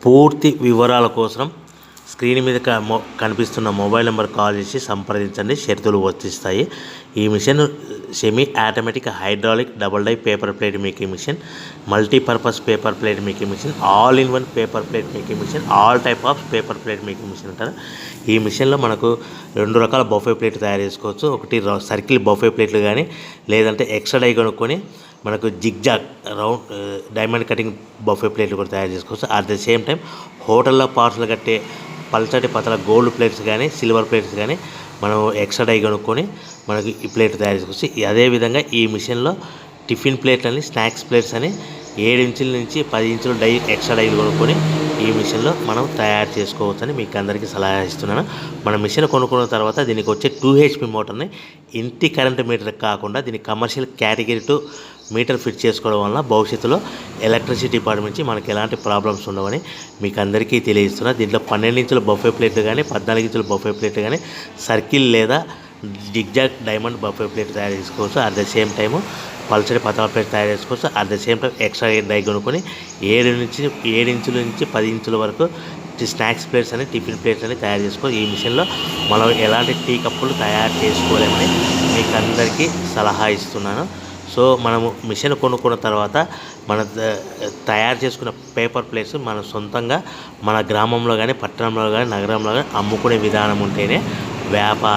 పూర్తి వివరాల కోసం స్క్రీన్ మీద కనిపిస్తున్న మొబైల్ నెంబర్ కాల్ చేసి సంప్రదించండి. షరతులు వర్తిస్తాయి. ఈ machine semi automatic hydraulic double die paper plate making machine, multipurpose paper plate making machine, all in one paper plate making machine, all type of paper plate making machine అంటారు. ఈ మిషన్లో మనకు 2 రకాల బఫే ప్లేట్ తయారు చేసుకోవచ్చు. ఒకటి circle buffet ప్లేట్లు కానీ, లేదంటే ఎక్స్ట్రా డై కొనుక్కొని మనకు zigzag round diamond cutting buffet ప్లేట్లు కూడా తయారు చేసుకోవచ్చు. అట్ ద సేమ్ టైం హోటల్లో పార్సల్ కట్టే పల్చటి పతల గోల్డ్ ప్లేట్స్ కానీ, సిల్వర్ ప్లేట్స్ కానీ మనం ఎక్స్ట్రా డై కొనుక్కొని మనకి ఈ ప్లేట్ తయారు చేసుకోవచ్చు. అదేవిధంగా ఈ మిషన్లో టిఫిన్ ప్లేట్లు అని, స్నాక్స్ ప్లేట్స్ అని 7 ఇంచుల నుంచి 10 ఇంచుల డై ఎక్స్ట్రా డైలు కొనుక్కొని ఈ మిషన్లో మనం తయారు చేసుకోవచ్చని మీకు అందరికీ సలహా ఇస్తున్నాను. మన మిషన్ కొనుక్కున్న తర్వాత దీనికి వచ్చే 2 HP మోటార్ని ఇంటి కరెంట్ మీటర్ కాకుండా దీనికి కమర్షియల్ కేటగిరీ 2 మీటర్ ఫిట్ చేసుకోవడం వల్ల భవిష్యత్తులో ఎలక్ట్రిసిటీ డిపార్ట్మెంట్ నుంచి మనకి ఎలాంటి ప్రాబ్లమ్స్ ఉండవని మీకు అందరికీ తెలియజేస్తున్నా. దీంట్లో 12 ఇంచుల బఫే ప్లేట్లు కానీ, 14 ఇంచుల బఫే ప్లేట్లు కానీ, సర్కిల్ లేదా జిగ్జాగ్ డైమండ్ బఫే ప్లేట్ తయారు చేసుకోవచ్చు. అట్ ద సేమ్ టైము పల్చడి పతల ప్లేట్ తయారు చేసుకోవచ్చు. At the same time extra die కొనుక్కొని 7 ఇంచుల నుంచి 10 ఇంచుల వరకు స్నాక్స్ ప్లేట్స్ అని, టిఫిన్ ప్లేట్స్ అని తయారు చేసుకోవచ్చు. ఈ మిషన్లో మనం ఎలాంటి టీ కప్పులు తయారు చేసుకోలేమని మీకు అందరికీ సలహా ఇస్తున్నాను. సో మనము మిషన్ కొనుక్కున్న తర్వాత మన తయారు చేసుకున్న పేపర్ ప్లేట్స్ మన సొంతంగా మన గ్రామంలో కానీ, పట్టణంలో కానీ, నగరంలో కానీ అమ్ముకునే విధానం ఉంటేనే వ్యాపారం